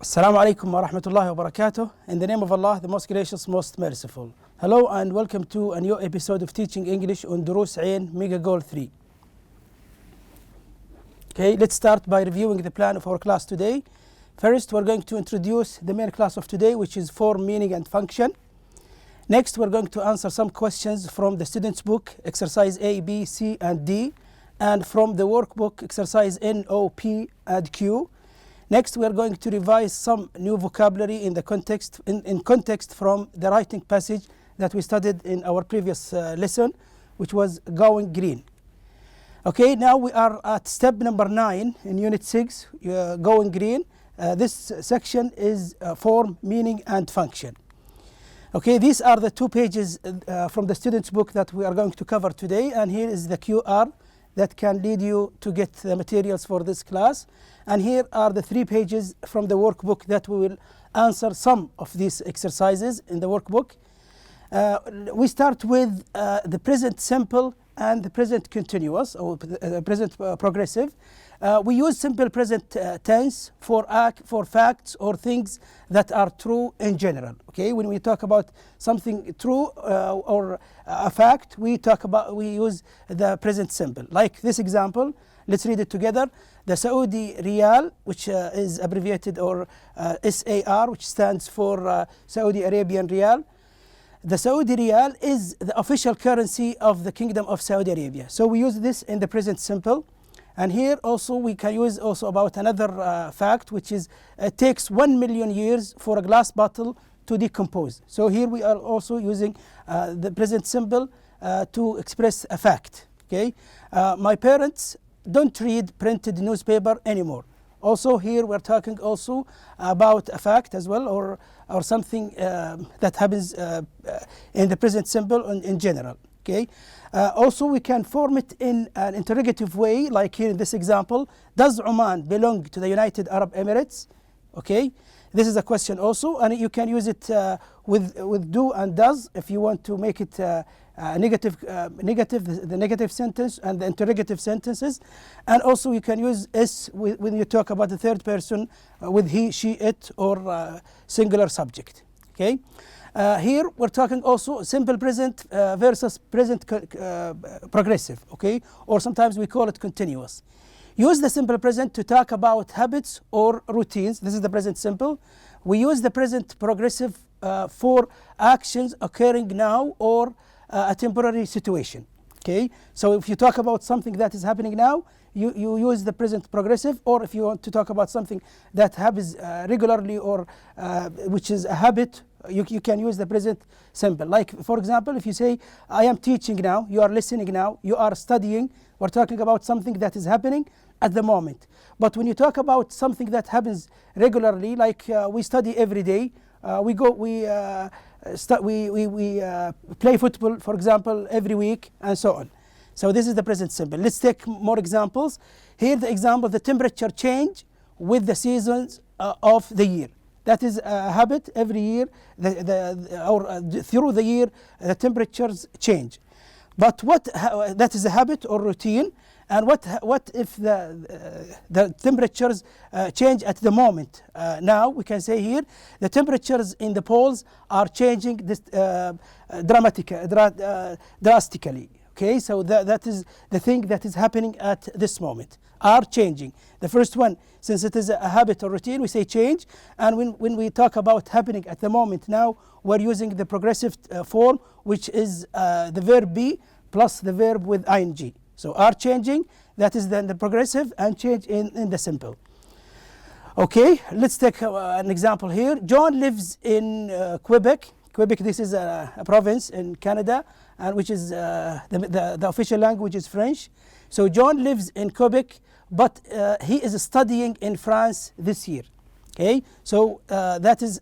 Assalamu alaikum wa rahmatullahi wa barakatuh. In the name of Allah, the most gracious, most merciful. Hello and welcome to a new episode of Teaching English on Dروس Mega Goal 3. Okay, let's start by reviewing the plan of our class today. First, we're going to introduce the main class of today, which is form, meaning and function. Next, we're going to answer some questions from the student's book, exercise A, B, C and D, and from the workbook, exercise N, O, P and Q. Next, we are going to revise some new vocabulary in context from the writing passage that we studied in our previous lesson, which was going green. Okay, now we are at step number 9 in unit 6, going green. This section is form, meaning and function. Okay, these are the 2 pages from the student's book that we are going to cover today, and here is the QR that can lead you to get the materials for this class. And here are the 3 pages from the workbook that we will answer some of these exercises in the workbook. We start with the present simple and the present continuous, or present progressive. We use simple present tense for facts or things that are true in general. Okay, when we talk about something true or a fact, we use the present simple. Like this example, let's read it together. The Saudi Riyal, which is abbreviated or SAR, which stands for Saudi Arabian Riyal. The Saudi Riyal is the official currency of the Kingdom of Saudi Arabia. So we use this in the present simple. And here also we can use also about another fact, which is it takes 1 million years for a glass bottle to decompose. So here we are also using the present simple to express a fact. Okay, my parents don't read printed newspaper anymore. Also here we're talking also about a fact as well, or something that happens in the present simple in general. Okay. Also we can form it in an interrogative way, like here in this example. Does Oman belong to the United Arab Emirates? Okay, this is a question also, and you can use it with do and does if you want to make it the negative sentence and the interrogative sentences. And also you can use is when you talk about the third person with he, she, it, or singular subject. Okay. Here we're talking also simple present versus present progressive, okay, or sometimes we call it continuous. Use the simple present to talk about habits or routines. This is the present simple. We use the present progressive for actions occurring now or a temporary situation. Okay, so if you talk about something that is happening now, you use the present progressive, or if you want to talk about something that happens regularly or which is a habit, you can use the present simple. Like for example, if you say I am teaching now, you are listening now, you are studying, we're talking about something that is happening at the moment. But when you talk about something that happens regularly, like we study every day, we play football, for example, every week, and so on. So this is the present simple. Let's take more examples. Here the example, the temperature change with the seasons of the year. That is a habit every year, through the year, the temperatures change. But that is a habit or routine. And what if the temperatures change at the moment? Now we can say here the temperatures in the poles are changing drastically. Okay, so that is the thing that is happening at this moment, are changing. The first one, since it is a habit or routine, we say change. And when we talk about happening at the moment, now we're using the progressive form, which is the verb be plus the verb with ing. So are changing, that is then the progressive, and change in the simple. Okay, let's take an example here. John lives in Quebec. Quebec, this is a province in Canada, and which is the official language is French. So John lives in Quebec, but he is studying in France this year. Okay, so that is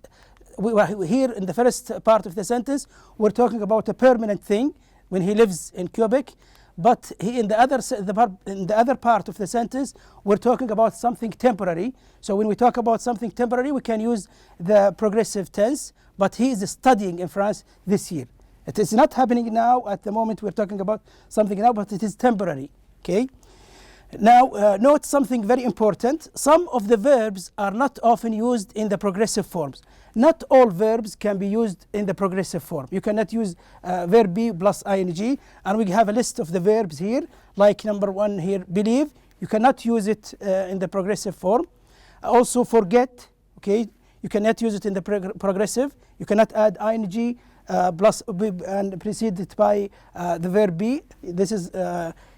here in the first part of the sentence, we're talking about a permanent thing when he lives in Quebec. But in the other part of the sentence, we're talking about something temporary. So when we talk about something temporary, we can use the progressive tense. But he is studying in France this year. It is not happening now at the moment. We're talking about something now, but it is temporary. Okay. Now, note something very important. Some of the verbs are not often used in the progressive forms. Not all verbs can be used in the progressive form. You cannot use verb be plus ing, and we have a list of the verbs here, like number 1 here, believe. You cannot use it in the progressive form. Also, forget, okay, you cannot use it in the progressive. You cannot add ing plus and precede it by the verb be. This is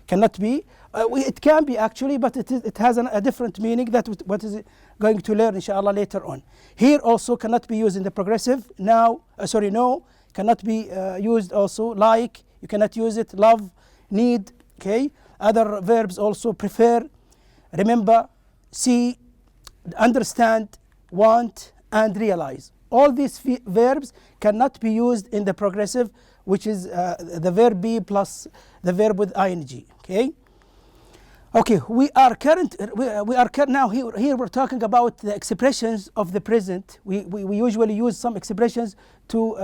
cannot be. It can be actually, but it has a different meaning. That what is going to learn inshallah later on. Here also cannot be used in the progressive. Now, no, cannot be used also. Like, you cannot use it. Love, need, okay. Other verbs also, prefer, remember, see, understand, want, and realize. All these verbs cannot be used in the progressive, which is the verb be plus the verb with ing. Okay. Okay. We are now here. We're talking about the expressions of the present. We usually use some expressions to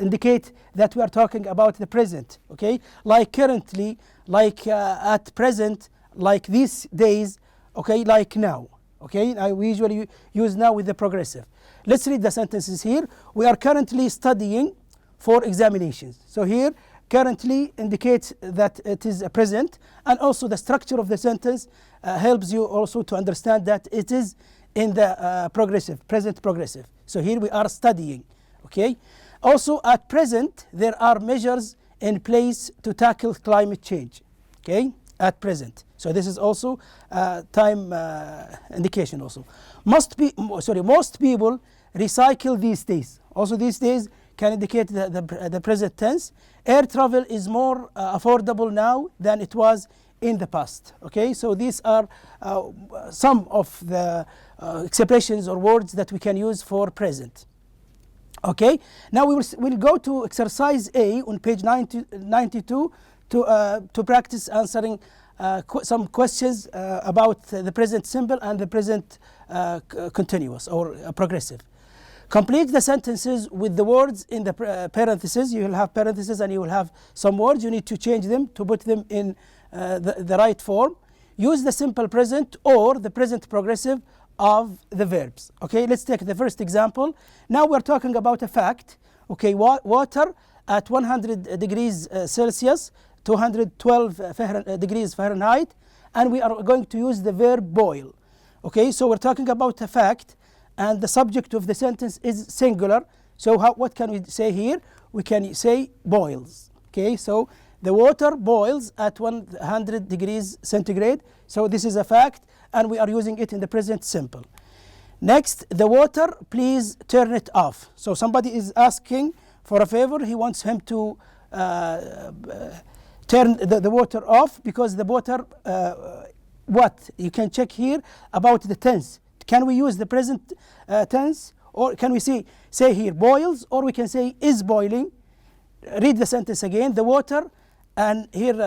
indicate that we are talking about the present. Okay. Like currently, like at present, like these days. Okay. Like now. Okay. We usually use now with the progressive. Let's read the sentences here. We are currently studying for examinations. So here, currently indicates that it is a present, and also the structure of the sentence helps you also to understand that it is in the progressive, present progressive. So here we are studying, okay? Also, at present, there are measures in place to tackle climate change, okay? At present. So this is also time indication also. Most people recycle these days. Also these days can indicate the present tense. Air travel is more affordable now than it was in the past. Okay, so these are some of the expressions or words that we can use for present. Okay, now we'll go to exercise A on page 92 to practice answering some questions about the present simple and the present continuous or progressive. Complete the sentences with the words in the parentheses. You will have parentheses and you will have some words. You need to change them to put them in the right form. Use the simple present or the present progressive of the verbs. Okay, let's take the first example. Now we're talking about a fact. Okay, water at 100 degrees Celsius, 212 degrees Fahrenheit, and we are going to use the verb boil. Okay, so we're talking about a fact, and the subject of the sentence is singular. So what can we say here? We can say boils. Okay, so the water boils at 100 degrees centigrade. So this is a fact, and we are using it in the present simple. Next, the water, please turn it off. So somebody is asking for a favor. He wants him to turn the water off because the water, what? You can check here about the tense. Can we use the present tense, or can we say here boils, or we can say is boiling? Read the sentence again. The water, and here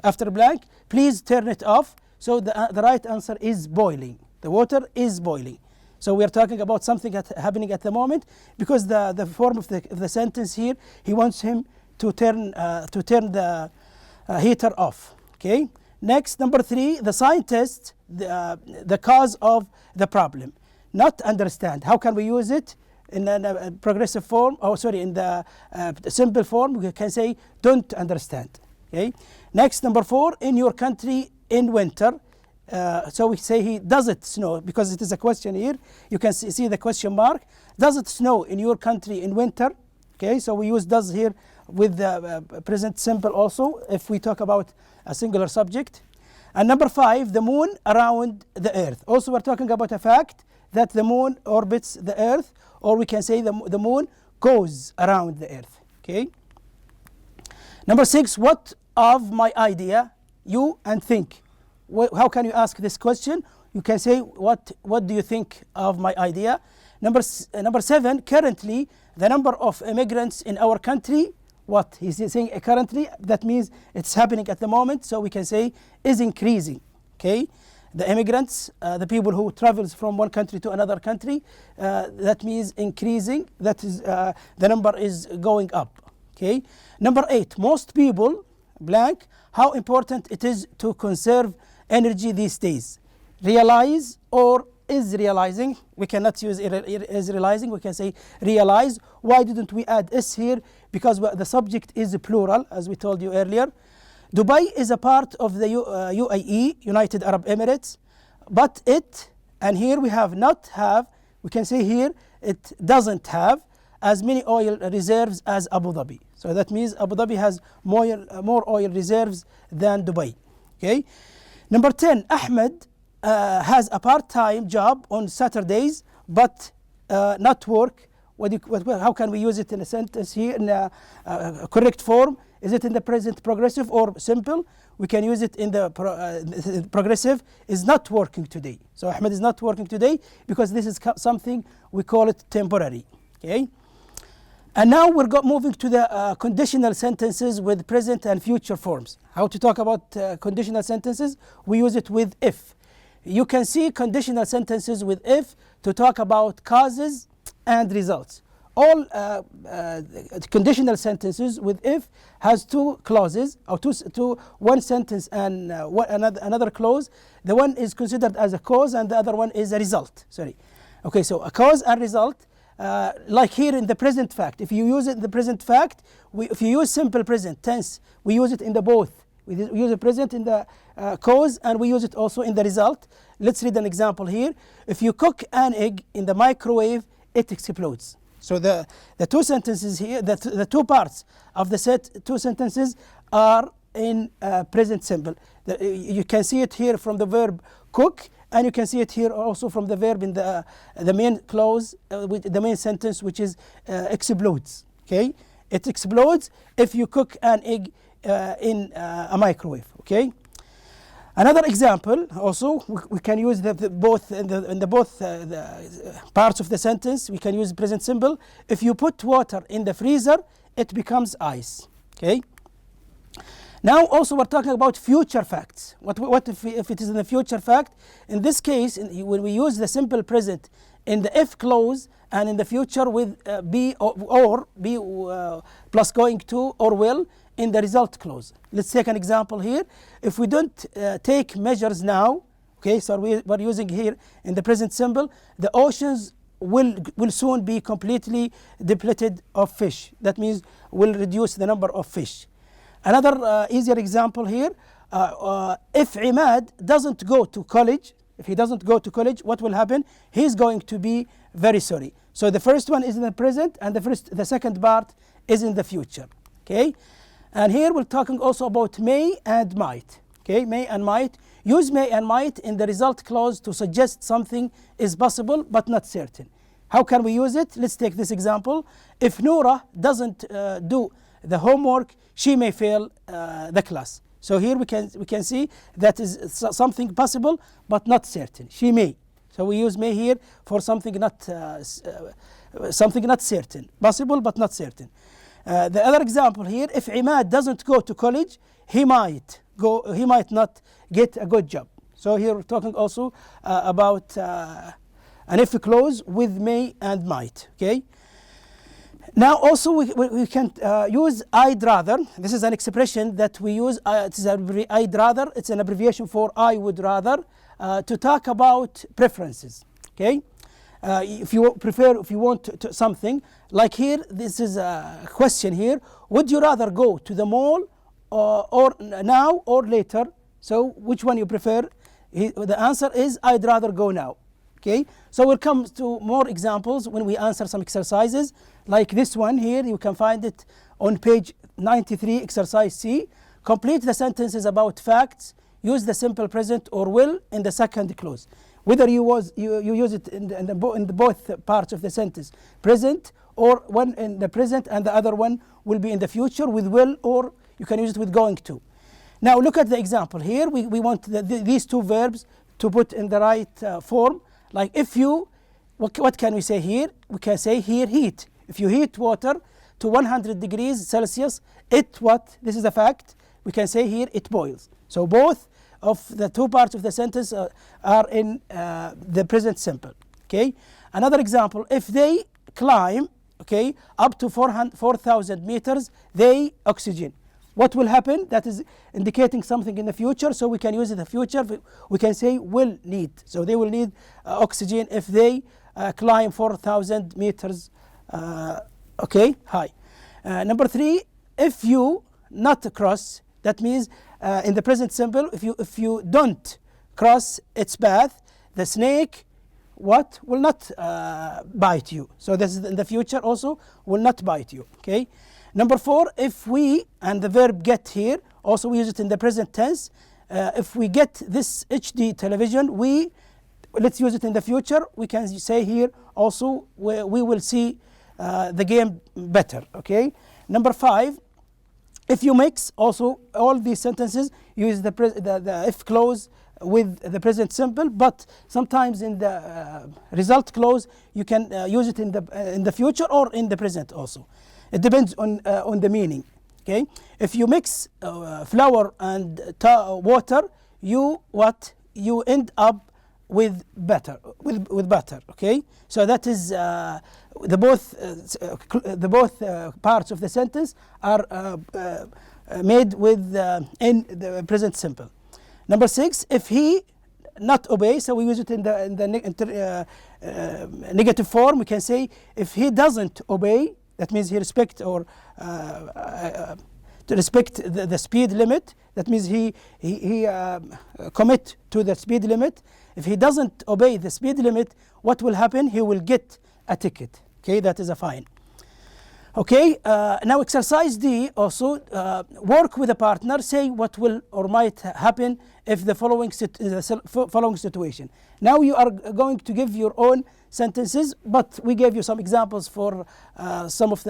after blank, please turn it off. So the right answer is boiling. The water is boiling. So we are talking about something happening at the moment, because the form of the sentence here, he wants him to turn the heater off. Okay. Next, number 3, the scientist, the cause of the problem. Not understand. How can we use it in a progressive form? Oh, sorry, in the simple form, we can say don't understand. Okay. Next, number 4, in your country in winter. So we say does it snow? Because it is a question here. You can see the question mark. Does it snow in your country in winter? Okay, so we use does here with the present simple also if we talk about a singular subject. And number 5, the moon around the earth. Also we're talking about a fact that the moon orbits the earth, or we can say the moon goes around the earth. Okay. Number 6, what of my idea you and think? How can you ask this question? You can say what do you think of my idea? Number 7, currently the number of immigrants in our country, what he's saying currently, that means it's happening at the moment, so we can say is increasing. Okay, the immigrants, the people who travels from one country to another country, that means increasing. That is the number is going up. Okay, number 8, most people, blank, how important it is to conserve energy these days. Realize or is realizing. We cannot use is realizing, we can say realize. Why didn't we add is here? Because the subject is plural, as we told you earlier. Dubai is a part of the UAE, United Arab Emirates, but it, and here we have not have, we can say here it doesn't have as many oil reserves as Abu Dhabi. So that means Abu Dhabi has more oil reserves than Dubai. Okay. Number 10, Ahmed has a part-time job on Saturdays, but not work. How can we use it in a sentence here in a correct form? Is it in the present progressive or simple? We can use it in the progressive. Is not working today. So Ahmed is not working today because this is something we call it temporary. Okay. And now we're moving to the conditional sentences with present and future forms. How to talk about conditional sentences? We use it with if. You can see conditional sentences with if to talk about causes and results. All conditional sentences with if has two clauses, or one sentence and another clause. The one is considered as a cause and the other one is a result. Sorry. Okay, so a cause and result. Like here in the present fact, if you use it in the present fact, if you use simple present tense, we use it in the both. We use the present in the cause and we use it also in the result. Let's read an example here. If you cook an egg in the microwave, it explodes. So the two sentences here, the two parts of the two sentences are in present simple. You can see it here from the verb cook, and you can see it here also from the verb in the main clause, the main sentence, which is explodes. Okay, it explodes if you cook an egg in a microwave. Okay. Another example, also we can use both in the both parts of the sentence. We can use present simple. If you put water in the freezer, it becomes ice. Okay. Now also we're talking about future facts. What if it is in the future fact? In this case, when we use the simple present in the if clause and in the future with be or be plus going to or will in the result clause. Let's take an example here. If we don't take measures now, okay, so we're using here in the present simple, the oceans will soon be completely depleted of fish. That means will reduce the number of fish. Another easier example here, if Ahmed doesn't go to college, if he doesn't go to college, what will happen? He's going to be very sorry. So the first one is in the present and the second part is in the future. Okay. And here we're talking also about may and might. Okay, may and might. Use may and might in the result clause to suggest something is possible but not certain. How can we use it? Let's take this example. If Noura doesn't do the homework, she may fail the class. So here we can see that is something possible but not certain. She may. So we use may here for something not certain. Possible but not certain. The other example here, if Ahmed doesn't go to college, he might not get a good job. So here we're talking also about an if clause with may and might. Okay. Now also we can use I'd rather. This is an expression that we use. I'd rather. It's an abbreviation for I would rather to talk about preferences. Okay. If you want something, like here, this is a question here. Would you rather go to the mall or now or later? So which one you prefer? The answer is I'd rather go now. Okay, so we'll come to more examples when we answer some exercises. Like this one here, you can find it on page 93, exercise C. Complete the sentences about facts. Use the simple present or will in the second clause. Whether you use it in both parts of the sentence, present or one in the present and the other one will be in the future with will, or you can use it with going to. Now look at the example here. We want these two verbs to put in the right form. Like if you, what can we say here? We can say here heat. If you heat water to 100 degrees Celsius, this is a fact. We can say here it boils. So both of the two parts of the sentence are in the present simple. Okay. Another example, if they climb, okay, up to 4,000 meters, they oxygen. What will happen? That is indicating something in the future, so we can use the future. We can say will need. So they will need oxygen if they climb 4,000 meters high. Number 3, if you not cross, that means in the present simple, if you don't cross its path, the snake will not bite you. So this is in the future also, will not bite you. Okay. Number 4, if we, and the verb get here, also we use it in the present tense. If we get this HD television, let's use it in the future. We can say here also we will see the game better. Okay. Number 5, if you mix, also all these sentences use the if clause with the present simple, but sometimes in the result clause you can use it in the future or in the present also. It depends on the meaning. Okay, if you mix flour and water, you end up with butter. Okay, so that is the both parts of the sentence are made with in the present simple. Number 6, if he not obey, so we use it in the negative form. We can say if he doesn't obey, that means he respect or to respect the speed limit. That means he commit to the speed limit. If he doesn't obey the speed limit, what will happen? He will get a ticket. Okay, that is a fine. Okay, now exercise D also, work with a partner, say what will or might happen if the following situation. Now you are going to give your own sentences, but we gave you some examples for some of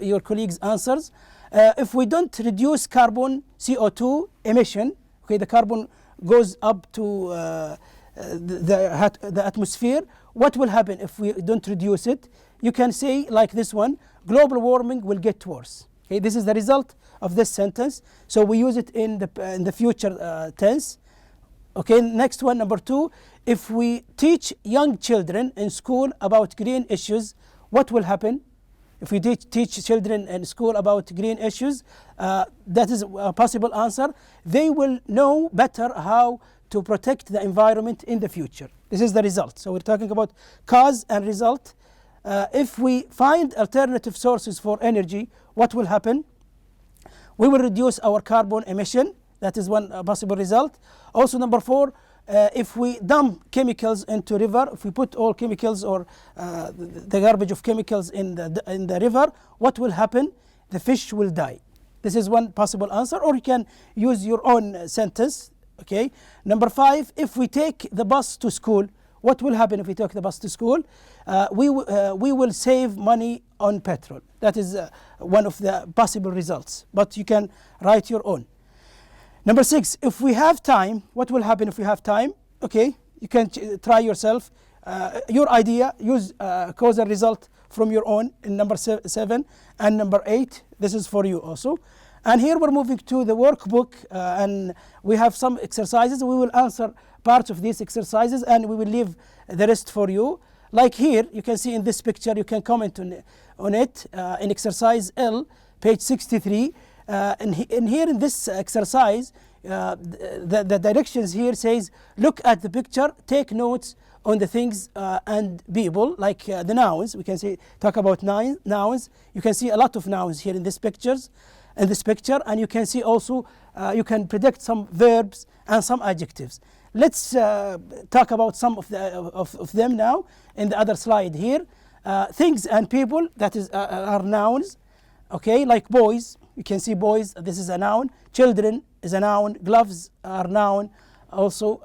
your colleagues' answers. If we don't reduce carbon CO2 emission, okay, the carbon goes up to the atmosphere, what will happen if we don't reduce it? You can say like this one, global warming will get worse. Okay, this is the result of this sentence, so we use it in the future tense. Okay, next one, number 2, if we teach young children in school about green issues, what will happen? If we teach children in school about green issues, that is a possible answer. They will know better how to protect the environment in the future. This is the result. So we're talking about cause and result. If we find alternative sources for energy, what will happen? We will reduce our carbon emission. That is one possible result. Also, number 4, if we dump chemicals into river, if we put all chemicals or the garbage of chemicals in the river, what will happen? The fish will die. This is one possible answer, or you can use your own sentence. Okay. Number 5, if we take the bus to school, what will happen if we take the bus to school? We will save money on petrol. That is one of the possible results, but you can write your own. Number 6, if we have time, what will happen if we have time? Okay, you can try yourself. Your idea, use cause and result from your own in number 7 and number 8. This is for you also. And here we're moving to the workbook, and we have some exercises. We will answer parts of these exercises and we will leave the rest for you. Like here, you can see in this picture, you can comment on it in exercise L, page 63. And here in this exercise, the directions here says, look at the picture, take notes on the things and people, like the nouns. We can say talk about nouns. You can see a lot of nouns here in this picture, and you can see also you can predict some verbs and some adjectives. Let's talk about some of them now in the other slide here. Things and people, that is are nouns. Okay, like boys, you can see boys, this is a noun. Children is a noun. Gloves are noun. Also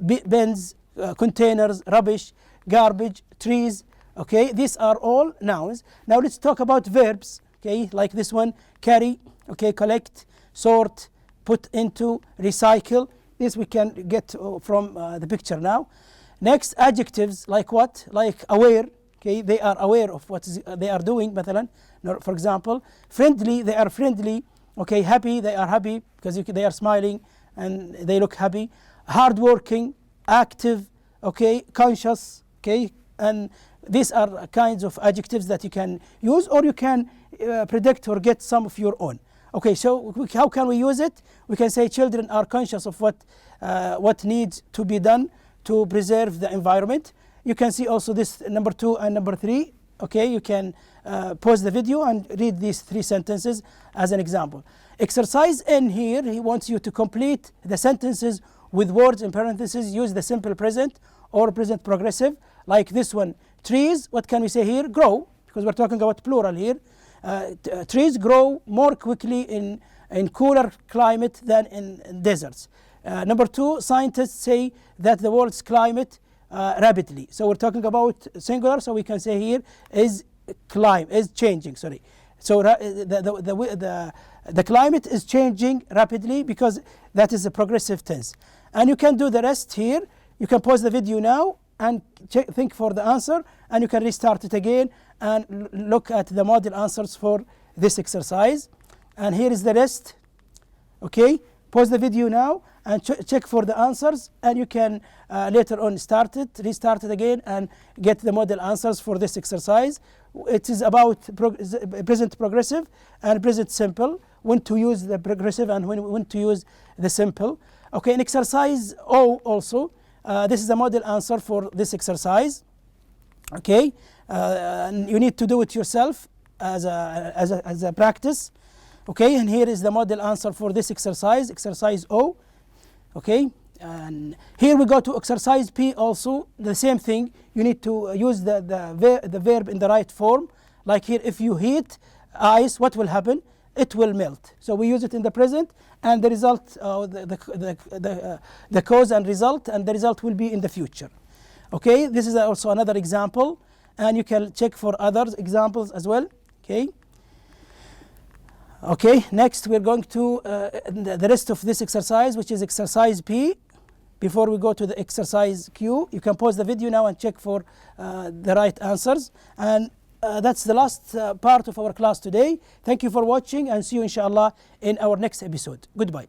bins, containers, rubbish, garbage, trees. Okay, these are all nouns. Now let's talk about verbs. Okay, like this one, carry, okay, collect, sort, put into, recycle. This we can get from the picture now. Next, adjectives, like what? Like aware. Okay, they are aware of what they are doing. مثلا, for example, friendly, they are friendly. Okay, happy, they are happy because they are smiling and they look happy. Hardworking, active, okay, conscious, okay, and these are kinds of adjectives that you can use, or you can predict or get some of your own. Okay, so how can we use it? We can say children are conscious of what needs to be done to preserve the environment. You can see also this number 2 and number 3. Okay, you can pause the video and read these 3 sentences as an example. Exercise N here, he wants you to complete the sentences with words in parentheses. Use the simple present or present progressive, like this one. Trees, what can we say here? Grow, because we're talking about plural here. Trees grow more quickly in cooler climate than in deserts. Number 2, scientists say that the world's climate rapidly. So we're talking about singular, so we can say here is changing. Sorry. So the climate is changing rapidly because that is a progressive tense. And you can do the rest here. You can pause the video now and think for the answer, and you can restart it again and look at the model answers for this exercise. And here is the rest. Okay, pause the video now and check for the answers, and you can later on restart it again and get the model answers for this exercise. It is about present progressive and present simple, when to use the progressive and when to use the simple. Okay, in exercise O also, this is a model answer for this exercise. Okay, and you need to do it yourself as a practice. Okay, and here is the model answer for this exercise O. Okay, and here we go to exercise P also, the same thing. You need to use the verb in the right form. Like here, if you heat ice, what will happen? It will melt. So we use it in the present, and the result, the cause and result, and the result will be in the future. Okay, this is also another example, and you can check for other examples as well. Okay. Okay, next we're going to the rest of this exercise, which is exercise P. Before we go to the exercise Q, you can pause the video now and check for the right answers. And that's the last part of our class today. Thank you for watching, and see you inshallah in our next episode. Goodbye.